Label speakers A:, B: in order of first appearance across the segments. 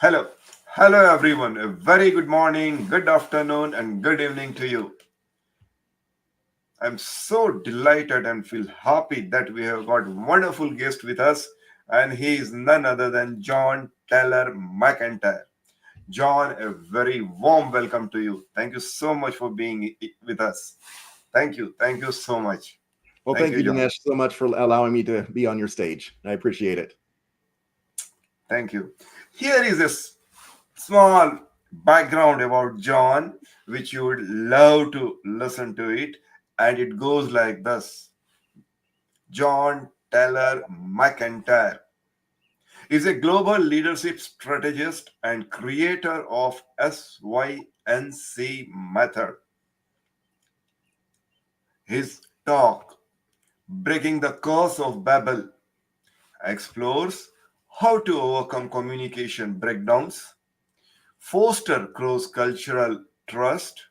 A: Hello. Hello, everyone. A very good morning, good afternoon, and good evening to you. I'm so delighted and feel happy that we have got wonderful guest with us, and he is none other than John Taylor McEntire. John, a very warm welcome to you. Thank you so much for being with us. Thank you. Thank you so much.
B: Well,
A: Thank
B: thank
A: you,
B: you,
A: John.
B: Dinesh, so much for allowing me to be on your stage. I appreciate it.
A: Thank you. Here is a small background about John, which you would love to listen to it. And it goes like this. John Taylor McEntire is a global leadership strategist and creator of S.Y.N.C method. His talk, Breaking the Curse of Babel, explores how to overcome communication breakdowns, foster cross-cultural trust,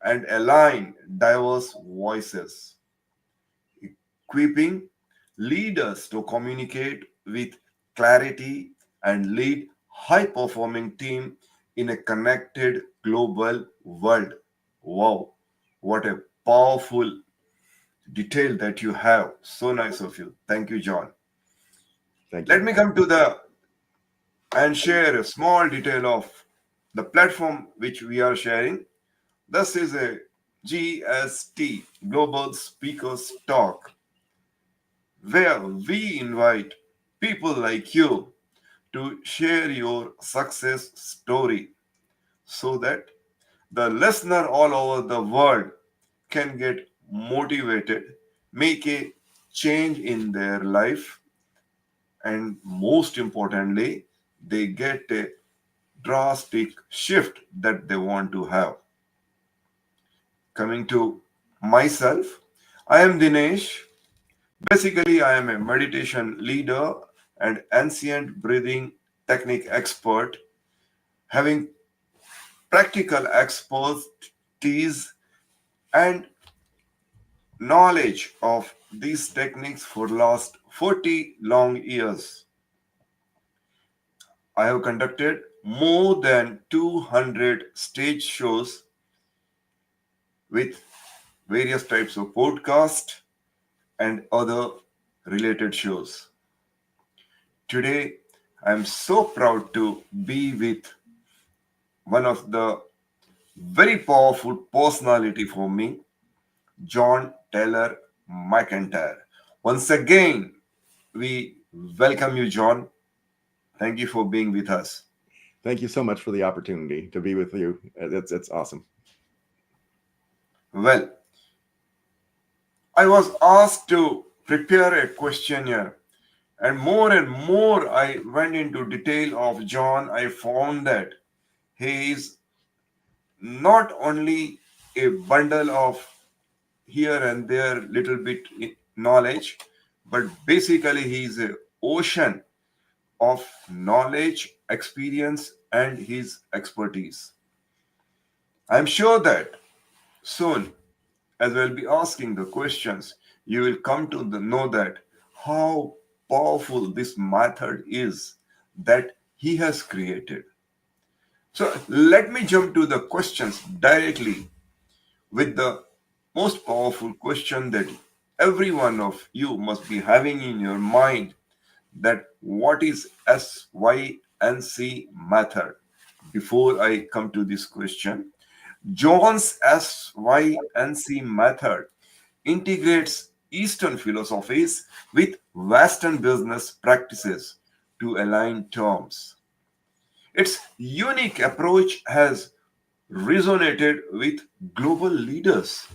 A: and align diverse voices, equipping leaders to communicate with clarity and lead high-performing team in a connected global world. Wow, what a powerful detail that you have. So nice of you. Thank you, John.
B: Thank
A: Let
B: you.
A: me come to the and share a small detail of the platform which we are sharing. This is a GST Global Speakers Talk, where we invite people like you to share your success story so that the listener all over the world can get motivated, make a change in their life, and most importantly, they get a drastic shift that they want to have. Coming to myself, I am Dinesh. Basically, I am a meditation leader and ancient breathing technique expert, having practical expertise and knowledge of these techniques for last 40 long years. I have conducted more than 200 stage shows with various types of podcasts and other related shows. Today, I am so proud to be with one of the very powerful personality for me, John Taylor McEntire. Once again, we welcome you, John. Thank you for being with us.
B: Thank you so much for the opportunity to be with you. It's awesome.
A: Well, I was asked to prepare a questionnaire, and more I went into detail of John. I found that he is not only a bundle of here and there little bit knowledge, but basically he is a ocean of knowledge, experience, and his expertise. I'm sure that soon, as we'll be asking the questions, you will come to know that how powerful this method is that he has created. So let me jump to the questions directly with the most powerful question that every one of you must be having in your mind, that what is S.Y.N.C method. Before I come to this question, John's S.Y.N.C method integrates Eastern philosophies with Western business practices to align terms. Its unique approach has resonated with global leaders.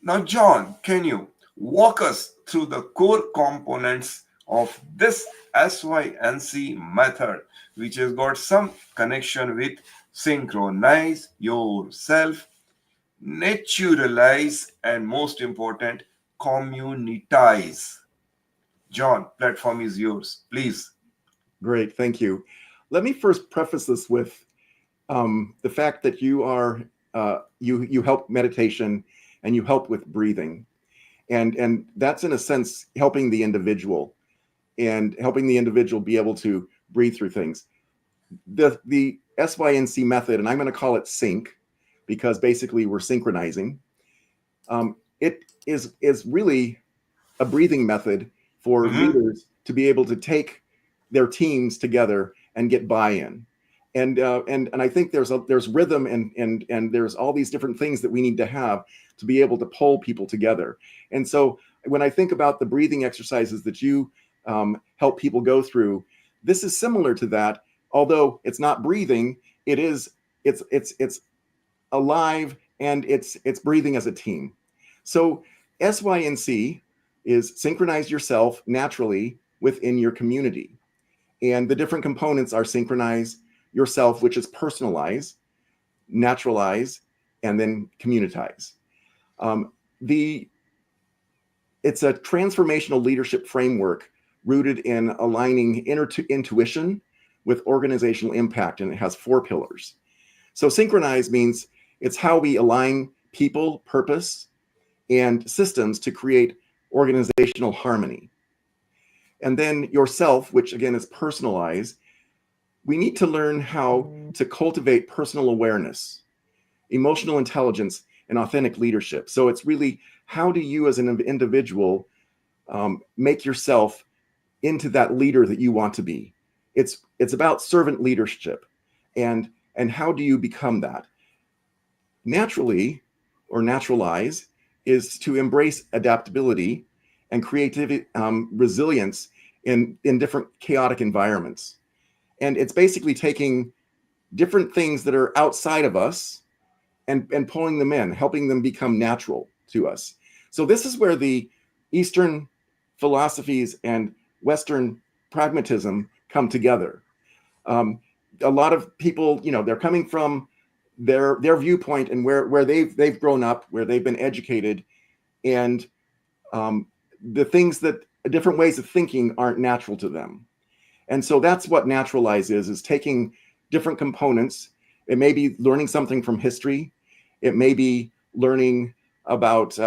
A: Now, John, can you walk us through the core components of this S.Y.N.C method, which has got some connection with synchronize yourself, naturalize, and most important, communitize? John, platform is yours. Please.
B: Great. Thank you. Let me first preface this with the fact that you help meditation and you help with breathing, and that's in a sense helping the individual be able to breathe through things. The S.Y.N.C method, and I'm going to call it sync because basically we're synchronizing. It is really a breathing method for
A: Mm-hmm.
B: leaders to be able to take their teams together and get buy-in. And I think there's rhythm and there's all these different things that we need to have to be able to pull people together. And so when I think about the breathing exercises that you help people go through, this is similar to that. Although it's not breathing, it's alive, and it's breathing as a team. So S.Y.N.C is synchronize yourself naturally within your community. And the different components are synchronize yourself, which is personalize, naturalize, and then communitize. Um, the It's a transformational leadership framework rooted in aligning intuition with organizational impact, and it has 4 pillars. So synchronize means it's how we align people, purpose, and systems to create organizational harmony. And then yourself, which again is personalize, we need to learn how to cultivate personal awareness, emotional intelligence, and authentic leadership. So it's really how do you as an individual make yourself into that leader that you want to be. It's about servant leadership, and how do you become that? Naturally, or naturalize, is to embrace adaptability and creativity, resilience in different chaotic environments. And it's basically taking different things that are outside of us and pulling them in, helping them become natural to us. So this is where the Eastern philosophies and Western pragmatism come together. Um, a lot of people, they're coming from their viewpoint and where they've grown up, where they've been educated, and the things that different ways of thinking aren't natural to them. And so that's what naturalize is taking different components. It may be learning something from history. It may be learning about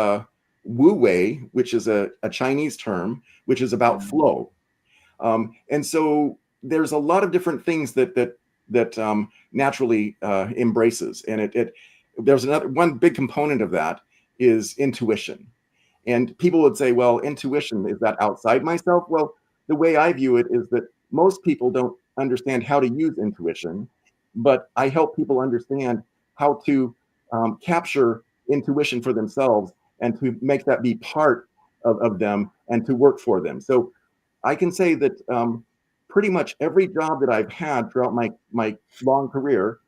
B: Wu Wei, which is a Chinese term, which is about flow. And so there's a lot of different things that naturally embraces. And there's another one big component of that is intuition. And people would say, well, intuition, is that outside myself? Well, the way I view it is that most people don't understand how to use intuition, but I help people understand how to capture intuition for themselves and to make that be part of them and to work for them. So I can say that pretty much every job that I've had throughout my long career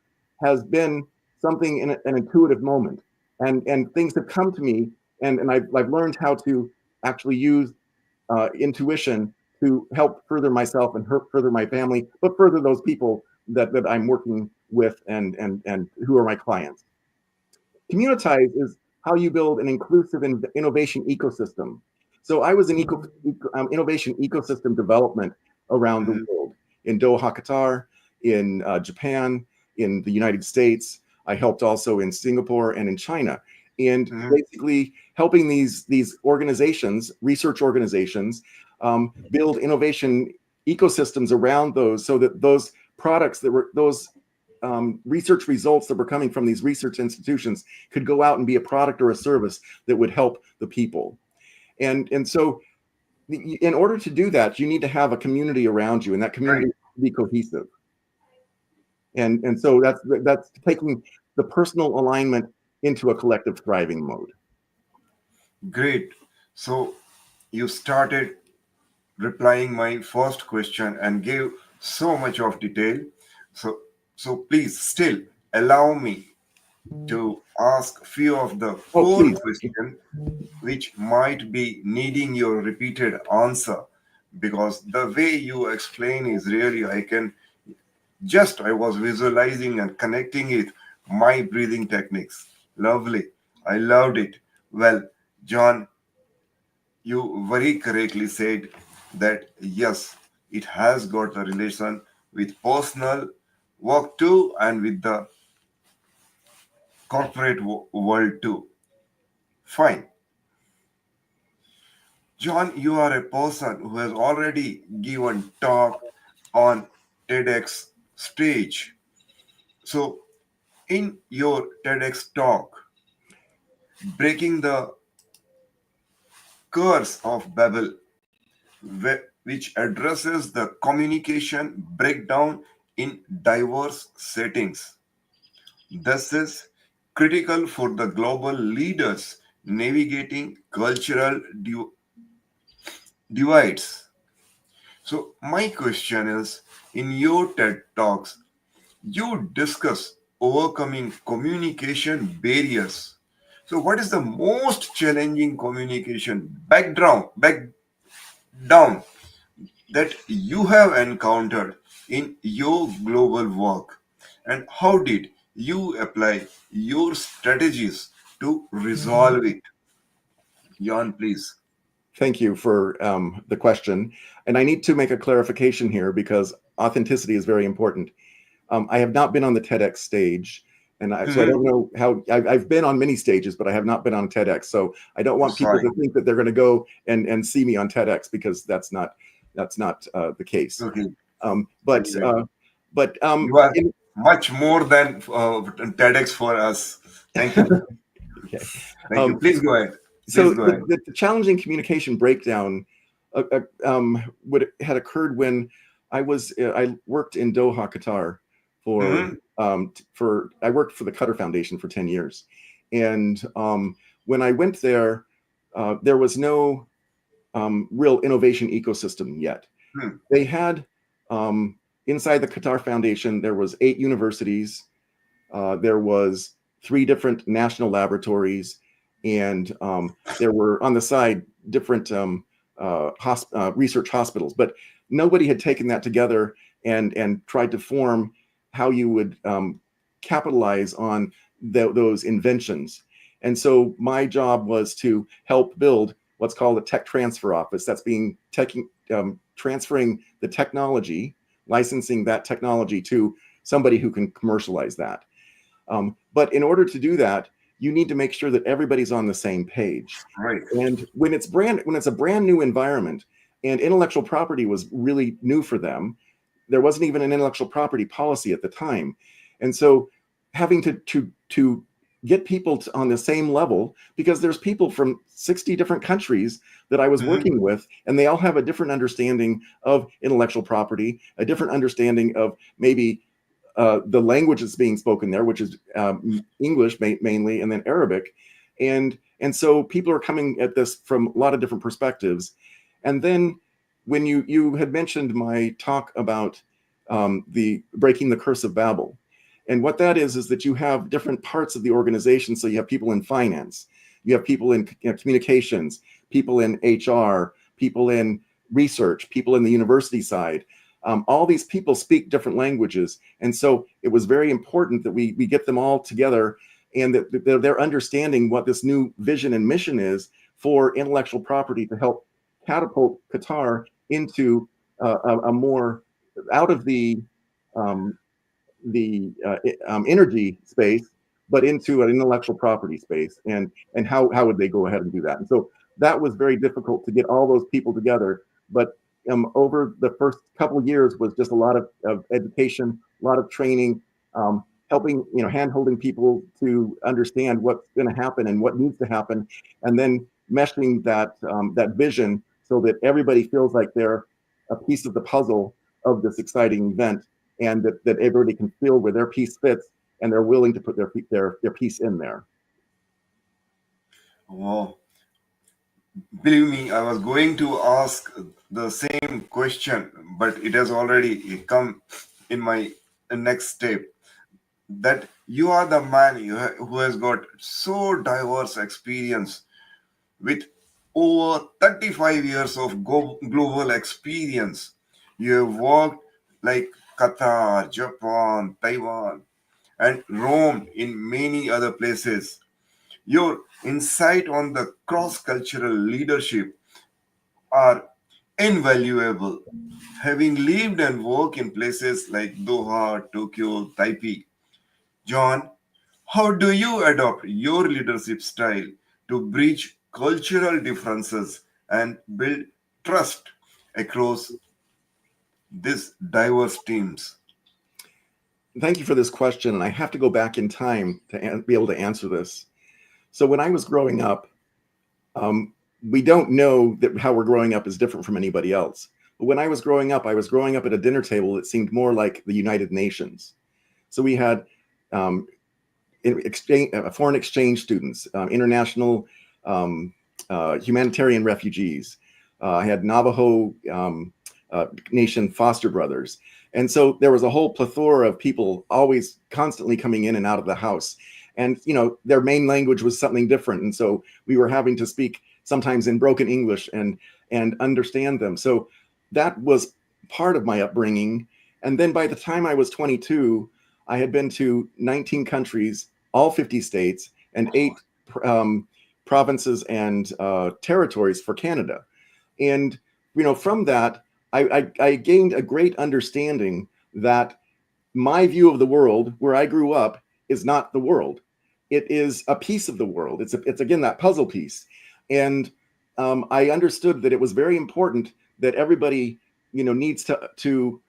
B: has been something in an intuitive moment, and things have come to me, and I've learned how to actually use intuition to help further myself and further my family, but further those people that I'm working with and who are my clients. Communitize is how you build an inclusive and innovation ecosystem. So I was in innovation ecosystem development around the world, in Doha, Qatar, in Japan, in the United States. I helped also in Singapore and in China, and basically helping these organizations, research organizations, build innovation ecosystems around those, so that those products that were those research results that were coming from these research institutions could go out and be a product or a service that would help the people. And so in order to do that, you need to have a community around you, and that community
A: Right.
B: to be cohesive. And so that's taking the personal alignment into a collective thriving mode.
A: Great. So you started replying my first question and gave so much of detail. So please still allow me to ask few of the
B: Oh,
A: core
B: please.
A: questions which might be needing your repeated answer, because the way you explain is really I was visualizing and connecting it my breathing techniques. Lovely. I loved it. Well, John, you very correctly said that yes, it has got a relation with personal work too and with the corporate world too. Fine. John, you are a person who has already given talk on TEDx stage. So, in your TEDx talk, breaking the curse of Babel, which addresses the communication breakdown in diverse settings. This is critical for the global leaders navigating cultural divides. So, my question is, in your TED Talks, you discuss overcoming communication barriers. So, what is the most challenging communication backdown that you have encountered in your global work? And how did you apply your strategies to resolve it? Jan, please.
B: Thank you for the question. And I need to make a clarification here because authenticity is very important. I have not been on the TEDx stage. So I
A: Mhm.
B: don't know how I've been on many stages, but I have not been on TEDx. So I don't want people
A: Sorry.
B: to think that they're going to go and see me on TEDx because that's not the case.
A: Okay.
B: Um, but
A: Okay.
B: uh, but
A: You are
B: in,
A: much more than TEDx for us. Thank you.
B: okay.
A: Thank you.
B: Um,
A: Please go ahead. Please
B: so
A: go ahead.
B: the challenging communication breakdown would had occurred when I worked in Doha, Qatar
A: Hmm.
B: for I worked for the Qatar Foundation for 10 years, and when I went there, there was no real innovation ecosystem yet.
A: Hmm.
B: They had inside the Qatar Foundation there was 8 universities, there was 3 different national laboratories, and there were on the side different research hospitals. But nobody had taken that together and tried to form how you would capitalize on those inventions. And so my job was to help build what's called a tech transfer office. That's transferring the technology, licensing that technology to somebody who can commercialize that. But in order to do that, you need to make sure that everybody's on the same page.
A: Right.
B: And when it's a brand new environment, and intellectual property was really new for them, there wasn't even an intellectual property policy at the time, and so having to get people on the same level, because there's people from 60 different countries that I was
A: Hmm.
B: working with, and they all have a different understanding of intellectual property, a different understanding of maybe the language that's being spoken there, which is English mainly, and then Arabic, and so people are coming at this from a lot of different perspectives. And then when you had mentioned my talk about the breaking the curse of Babel, and what that is that you have different parts of the organization. So you have people in finance, you have people in communications, people in HR, people in research, people in the university side. All these people speak different languages, and so it was very important that we get them all together, and that they're understanding what this new vision and mission is for intellectual property to help catapult Qatar into a more out of um, the energy space, but into an intellectual property space. And how would they go ahead and do that? And so that was very difficult to get all those people together. But over the first couple of years was just a lot of education, a lot of training, helping, hand holding people to understand what's going to happen and what needs to happen, and then meshing that vision so that everybody feels like they're a piece of the puzzle of this exciting event, and that everybody can feel where their piece fits, and they're willing to put their piece in there.
A: Oh, believe me, I was going to ask the same question, but it has already come in my next step. That you are the man who has got so diverse experience with over 35 years of global experience. You have worked like Qatar, Japan, Taiwan, and Rome in many other places. Your insight on the cross cultural leadership are invaluable. Having lived and worked in places like Doha, Tokyo, Taipei, John, how do you adopt your leadership style to bridge cultural differences and build trust across these diverse teams?
B: Thank you for this question. And I have to go back in time to be able to answer this. So when I was growing up, um, we don't know that how we're growing up is different from anybody else. But when I was growing up at a dinner table that seemed more like the United Nations. So we had um, foreign exchange students, international humanitarian refugees. I had Navajo Nation foster brothers. And so there was a whole plethora of people always constantly coming in and out of the house. And, their main language was something different. And so we were having to speak sometimes in broken English and understand them. So that was part of my upbringing. And then by the time I was 22, I had been to 19 countries, all 50 states, and 8 provinces and territories for Canada. And from that, I gained a great understanding that my view of the world, where I grew up, is not the world. It is a piece of the world. It's again that puzzle piece, and I understood that it was very important that everybody needs to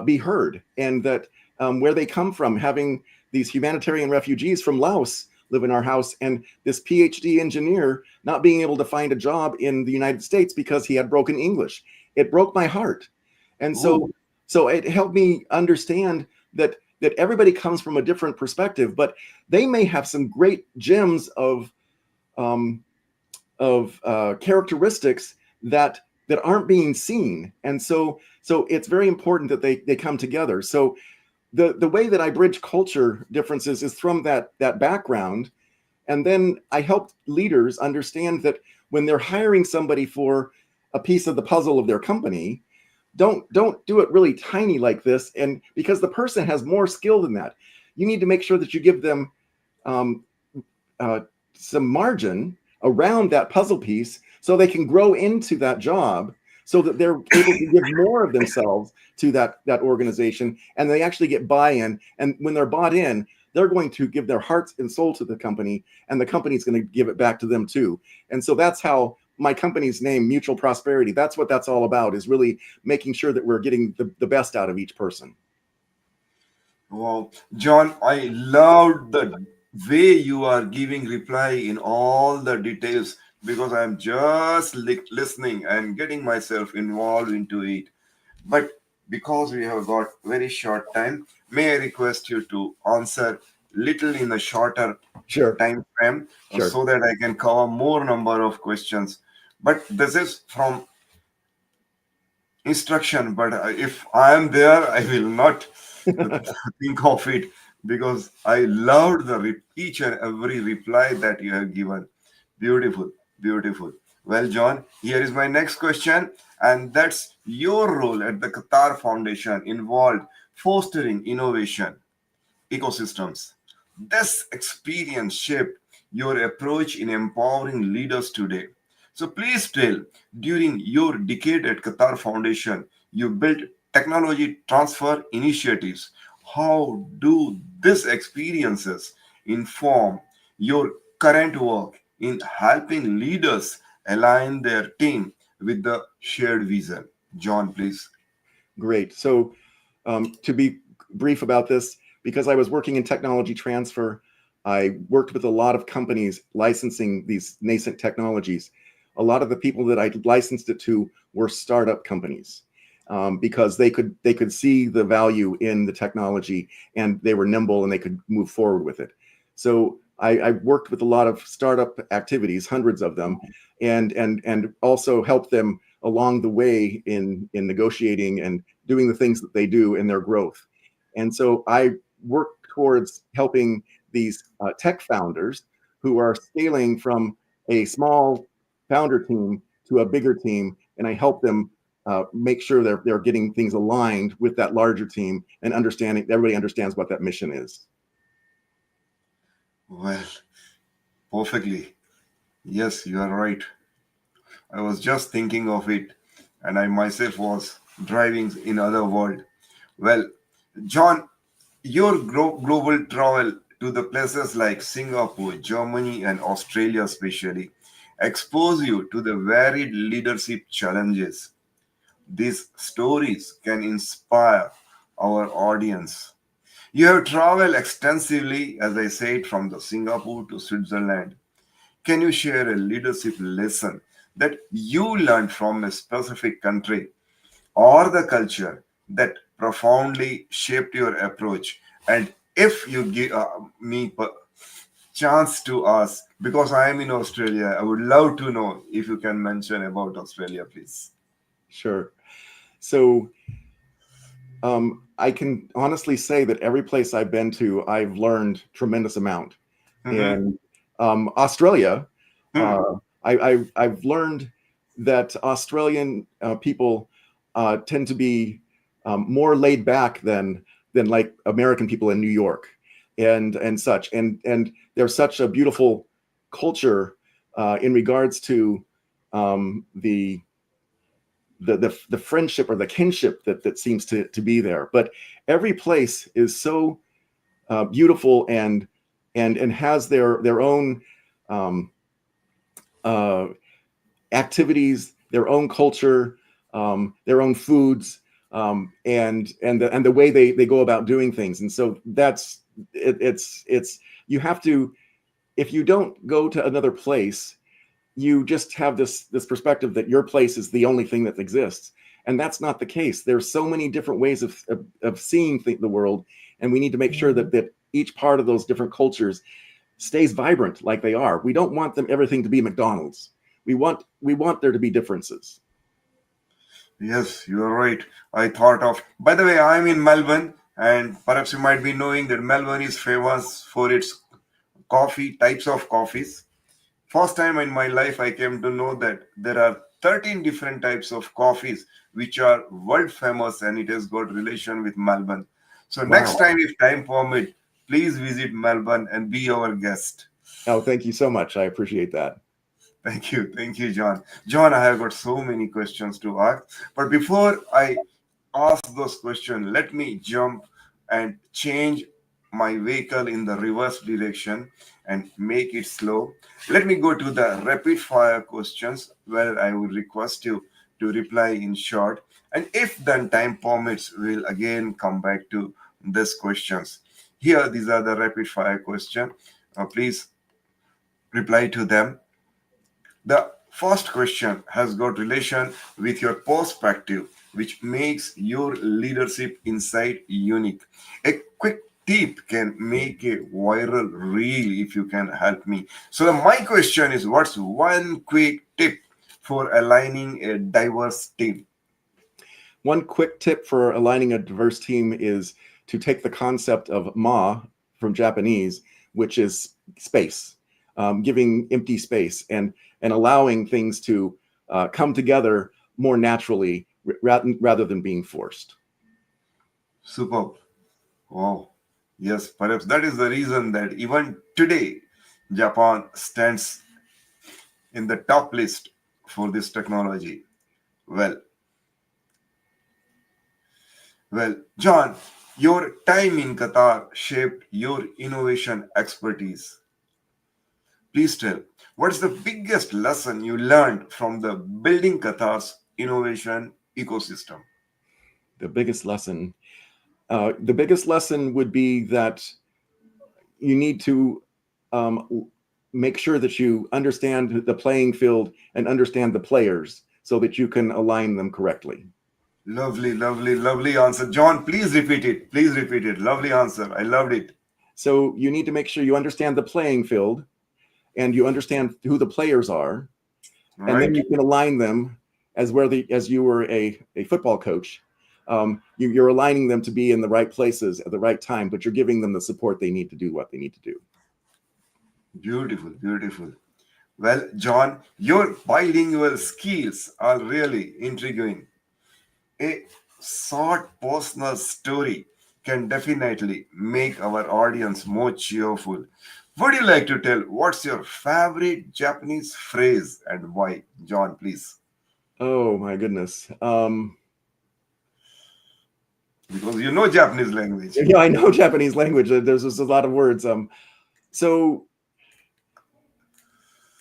B: be heard, and that where they come from, having these humanitarian refugees from Laos live in our house, and this PhD engineer not being able to find a job in the United States because he had broken English. It broke my heart. And
A: Oh,
B: so it helped me understand that everybody comes from a different perspective, but they may have some great gems um, of characteristics that aren't being seen. And so it's very important that they come together. So the way that I bridge culture differences is from that background. And then I helped leaders understand that when they're hiring somebody for a piece of the puzzle of their company, don't do it really tiny like this. And because the person has more skill than that, you need to make sure that you give them um, uh, some margin around that puzzle piece so they can grow into that job, so that they're able to give more of themselves to that organization, and they actually get buy-in. And when they're bought in, they're going to give their hearts and soul to the company, and the company's going to give it back to them too. And so that's how my company's name, Mutual Prosperity, that's what that's all about, is really making sure that we're getting the best out of each person.
A: wow. John, I loved the way you are giving reply in all the details because I'm just listening and getting myself involved into it. But because we have got very short time, may I request you to answer little in a shorter
B: Sure.
A: time frame
B: Sure.
A: so that I can cover more number of questions. But this is from instruction, but if I am there, I will not think of it because I loved each and every reply that you have given. Beautiful, beautiful. Well, John, here is my next question, and that's your role at the Qatar Foundation involved fostering innovation ecosystems. This experience shaped your approach in empowering leaders today. So please tell, during your decade at Qatar Foundation, you built technology transfer initiatives. How do these experiences inform your current work in helping leaders align their team with the shared vision? John, please.
B: Great. So, to be brief about this, because I was working in technology transfer, I worked with a lot of companies licensing these nascent technologies. A lot of the people that I licensed it to were startup companies, because they could see the value in the technology, and they were nimble and they could move forward with it. So I worked with a lot of startup activities, hundreds of them, and also helped them along the way in negotiating and doing the things that they do in their growth. And so I work towards helping these tech founders who are scaling from a small founder team to a bigger team, and I help them make sure they're getting things aligned with that larger team and understanding everybody understands what that mission is.
A: Well, perfectly. Yes, you are right. I was just thinking of it, and I myself was driving in other world. Well, John, your global travel to the places like Singapore, Germany, and Australia, especially, expose you to the varied leadership challenges. these stories can inspire our audience. You have traveled extensively, as I said, from the Singapore to Switzerland. Can you share a leadership lesson that you learned from a specific country or the culture that profoundly shaped your approach? And if you give me chance to ask, because I am in Australia, I would love to know if you can mention about Australia, please.
B: Sure. So I can honestly say that every place I've been to, I've learned tremendous amount.
A: Mm-hmm.
B: And Australia,
A: Hmm.
B: I've learned that Australian people tend to be more laid back than like American people in New York and such. And there's such a beautiful culture in regards to the the friendship or the kinship that seems to be there. But every place is so beautiful and has their own um, uh, activities, their own culture, their own foods, and the way they go about doing things. And so it's you have to, if you don't go to another place, you just have this perspective that your place is the only thing that exists, and that's not the case. There's so many different ways of seeing the world, and we need to make sure that each part of those different cultures stays vibrant like they are. We don't want them everything to be McDonald's. We want there to be differences.
A: Yes, you are right. I thought of, by the way, I'm in Melbourne, and perhaps you might be knowing that Melbourne is famous for its coffee, types of coffees. First time in my life, I came to know that there are 13 different types of coffees which are world famous, and it has got relation with Melbourne. So next
B: Wow.
A: time, if time permit, please visit Melbourne and be our guest.
B: Oh, thank you so much. I appreciate that.
A: Thank you, John. John, I have got so many questions to ask, but before I ask those questions, let me jump and change my vehicle in the reverse direction and make it slow. Let me go to the rapid fire questions where I would request you to reply in short. And if then time permits, we'll again come back to these questions. Here, these are the rapid fire questions. Please reply to them. The first question has got relation with your perspective, which makes your leadership insight unique. A quick tip can make a viral reel if you can help me. So my question is, what's one quick tip for aligning a diverse team?
B: One quick tip for aligning a diverse team is to take the concept of ma from Japanese, which is space, giving empty space and allowing things to come together more naturally rather than being forced.
A: Superb. Wow. Yes, perhaps that is the reason that even today, Japan stands in the top list for this technology. Well, John, your time in Qatar shaped your innovation expertise. Please tell, what's the biggest lesson you learned from the building Qatar's innovation ecosystem?
B: The biggest lesson would be that you need to make sure that you understand the playing field and understand the players so that you can align them correctly.
A: Lovely, lovely, lovely answer. John, please repeat it. Please repeat it. Lovely answer. I loved it.
B: So you need to make sure you understand the playing field and you understand who the players are, and then
A: Right?
B: you can align them as you were a football coach. You're aligning them to be in the right places at the right time, but you're giving them the support they need to do what they need to do.
A: Beautiful, beautiful. Well, John, your bilingual skills are really intriguing. A short personal story can definitely make our audience more cheerful. Would you like to tell what's your favorite Japanese phrase and why? John, please.
B: Oh my goodness.
A: Because you know Japanese language.
B: Yeah, I know Japanese language. There's just a lot of words. So,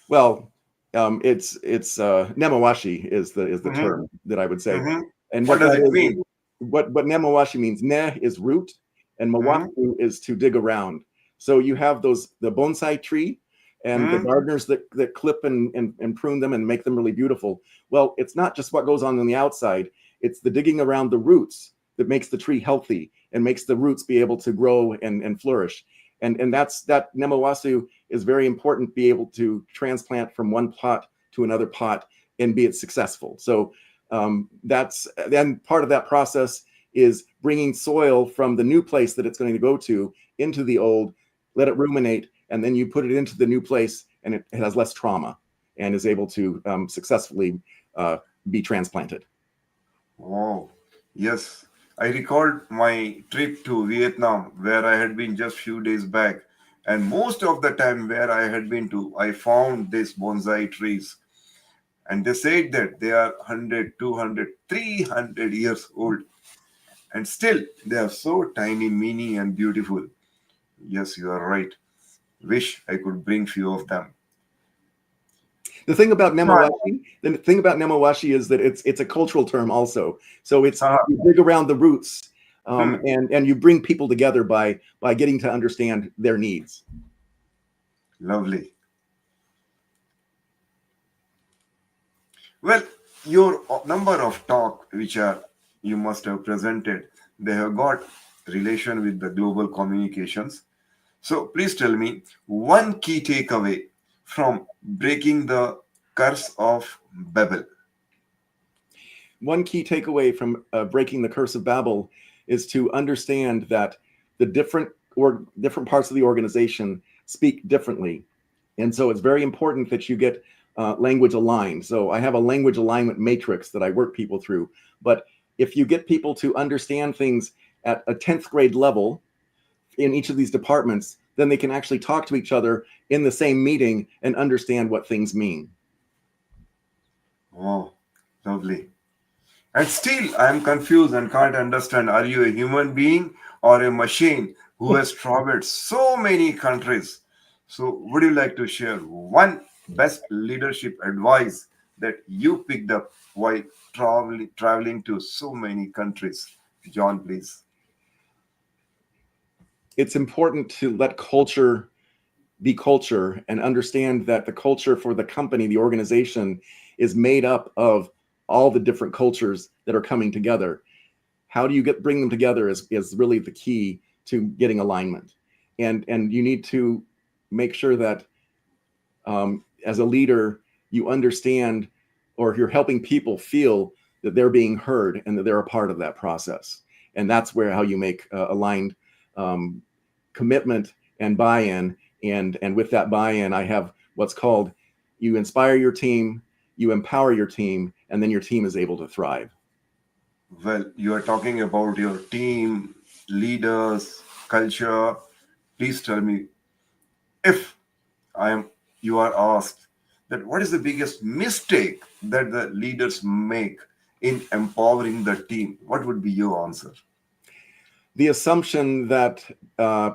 B: well, It's nemawashi is the
A: Mm-hmm.
B: term that I would say,
A: Mm-hmm.
B: and
A: What
B: what
A: does
B: that
A: it
B: is
A: mean?
B: what nemawashi means. Ne is root, and
A: Mm-hmm.
B: mawaku is to dig around. So you have the bonsai tree, and the
A: Mm-hmm.
B: gardeners that clip and prune them and make them really beautiful. Well, it's not just what goes on the outside; it's the digging around the roots that makes the tree healthy and makes the roots be able to grow and flourish. And that nemawasu is very important to be able to transplant from one pot to another pot and be it successful. So that's then part of that process is bringing soil from the new place that it's going to go to into the old, let it ruminate, and then you put it into the new place, and it has less trauma and is able to successfully uh, be transplanted.
A: Wow. Yes. I recalled my trip to Vietnam where I had been just few days back. And most of the time where I had been to, I found these bonsai trees. And they said that they are 100, 200, 300 years old. And still, they are so tiny, mini, and beautiful. Yes, you are right. Wish I could bring few of them. John.
B: The thing about nemawashi is that it's a cultural term also. So it's
A: Uh,
B: you dig around the roots,
A: hmm,
B: and you bring people together by getting to understand their needs.
A: lovely. Well, your number of talk which are you must have presented, they have got relation with the global communications. So please tell me one key takeaway from breaking the curse of Babel.
B: One key takeaway from breaking the curse of Babel is to understand that the different parts of the organization speak differently, and so it's very important that you get language aligned. So I have a language alignment matrix that I work people through. But if you get people to understand things at a 10th grade level in each of these departments, then they can actually talk to each other in the same meeting and understand what things mean.
A: Oh, lovely. And still, I am confused and can't understand. Are you a human being or a machine who has traveled so many countries? So, would you like to share one best leadership advice that you picked up while traveling to so many countries? John, please.
B: It's important to let culture be culture and understand that the culture for the company, the organization, is made up of all the different cultures that are coming together. How do you bring them together is really the key to getting alignment. And you need to make sure that as a leader, you understand or you're helping people feel that they're being heard and that they're a part of that process. And that's where how you make aligned um, commitment and buy-in. And with that buy-in, I have what's called you inspire your team, you empower your team, and then your team is able to thrive.
A: Well, you are talking about your team, leaders, culture. Please tell me if I am you are asked that what is the biggest mistake that the leaders make in empowering the team, what would be your answer?
B: The assumption that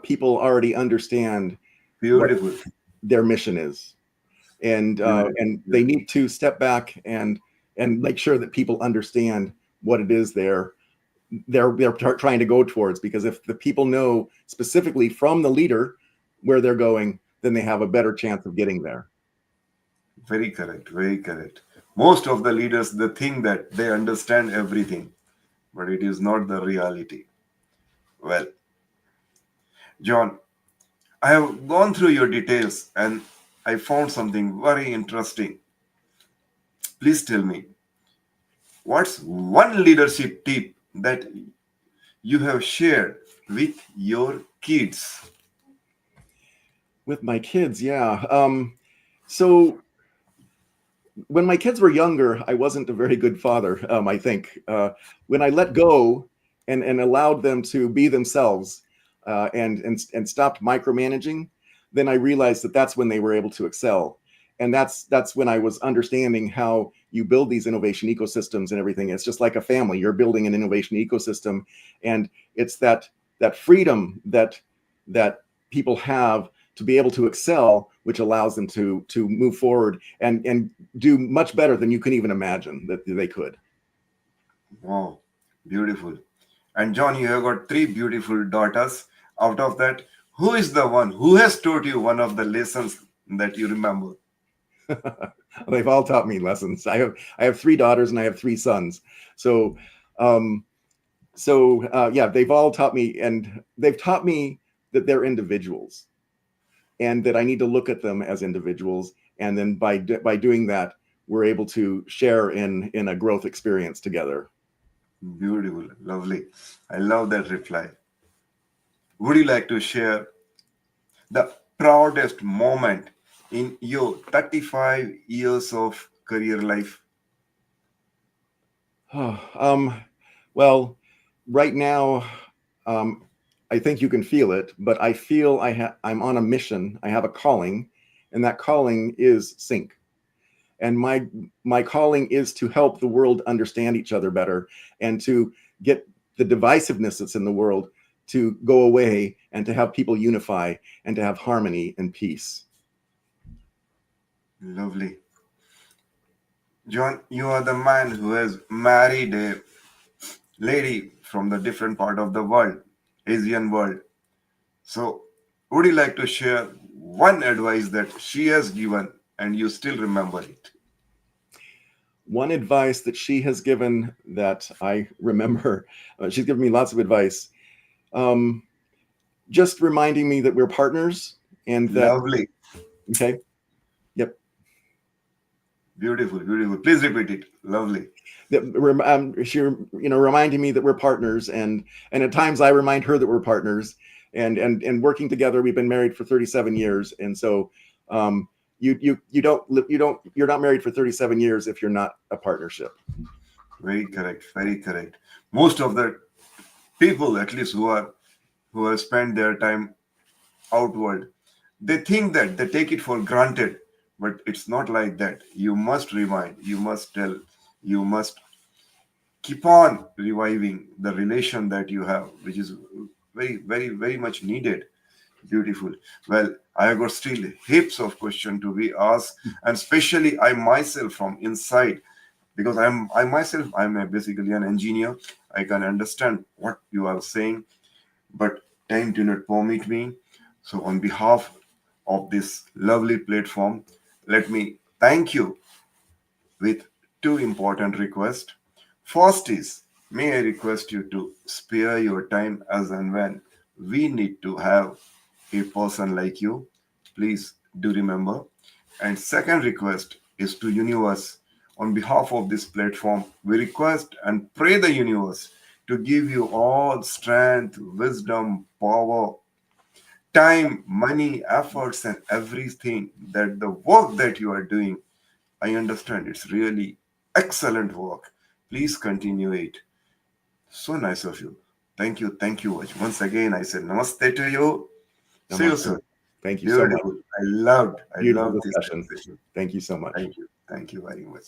B: people already understand what
A: Beautiful.
B: their mission is,
A: Beautiful.
B: and they
A: Beautiful.
B: need to step back and make sure that people understand what it is they're trying to go towards. Because if the people know specifically from the leader where they're going, then they have a better chance of getting there.
A: Very correct. Very correct. Most of the leaders they think that they understand everything, but it is not the reality. Well, John, I have gone through your details and I found something very interesting. Please tell me, what's one leadership tip that you have shared with your kids?
B: With my kids, yeah. So when my kids were younger, I wasn't a very good father. I think when I let go and allowed them to be themselves and stopped micromanaging, then I realized that that's when they were able to excel, and that's when I was understanding how you build these innovation ecosystems and everything. It's just like a family. You're building an innovation ecosystem, and it's that freedom that people have to be able to excel, which allows them to move forward and do much better than you can even imagine that they could.
A: Wow, beautiful. And John, you have got three beautiful daughters. Out of that, who is the one who has taught you one of the lessons that you remember?
B: They've all taught me lessons. I have three daughters and I have three sons. So um, yeah, they've all taught me, and they've taught me that they're individuals, and that I need to look at them as individuals. And then by doing that, we're able to share in a growth experience together.
A: Beautiful, lovely. I love that reply. Would you like to share the proudest moment in your 35 years of career life?
B: Well, right now, um, I think you can feel it, but I feel I'm on a mission. I have a calling, and that calling is sync. And my calling is to help the world understand each other better, and to get the divisiveness that's in the world to go away, and to have people unify, and to have harmony and peace.
A: Lovely. John, you are the man who has married a lady from the different part of the world, Asian world. So, would you like to share one advice that she has given and you still remember it?
B: One advice that she has given that I remember, she's given me lots of advice. Um, just reminding me that we're partners, and that,
A: Lovely.
B: okay, yep.
A: Beautiful, beautiful. Please repeat it. Lovely.
B: She, reminding me that we're partners, and at times I remind her that we're partners, and working together. We've been married for 37 years, and so you're not married for 37 years if you're not a partnership.
A: Very correct. Very correct. Most of the people, at least who have spent their time outward, they think that they take it for granted, but it's not like that. You must remind, you must tell, you must keep on reviving the relation that you have, which is very, very, very much needed. Beautiful. Well, I have got still heaps of questions to be asked, and especially I myself from inside, because basically an engineer. I can understand what you are saying, but time do not permit me. So, on behalf of this lovely platform, let me thank you with two important requests. First is, may I request you to spare your time as and when we need to have a person like you. Please do remember. And second request is to universe. On behalf of this platform, we request and pray the universe to give you all strength, wisdom, power, time, money, efforts, and everything that the work that you are doing. I understand it's really excellent work. Please continue it. So nice of you. Thank you much. Once again, I said namaste to you. See you
B: Namaste.
A: soon.
B: Thank you so much.
A: Beautiful. I
B: Beautiful
A: loved this
B: discussion.
A: conversation.
B: Thank you so much.
A: Thank you. Thank you very much.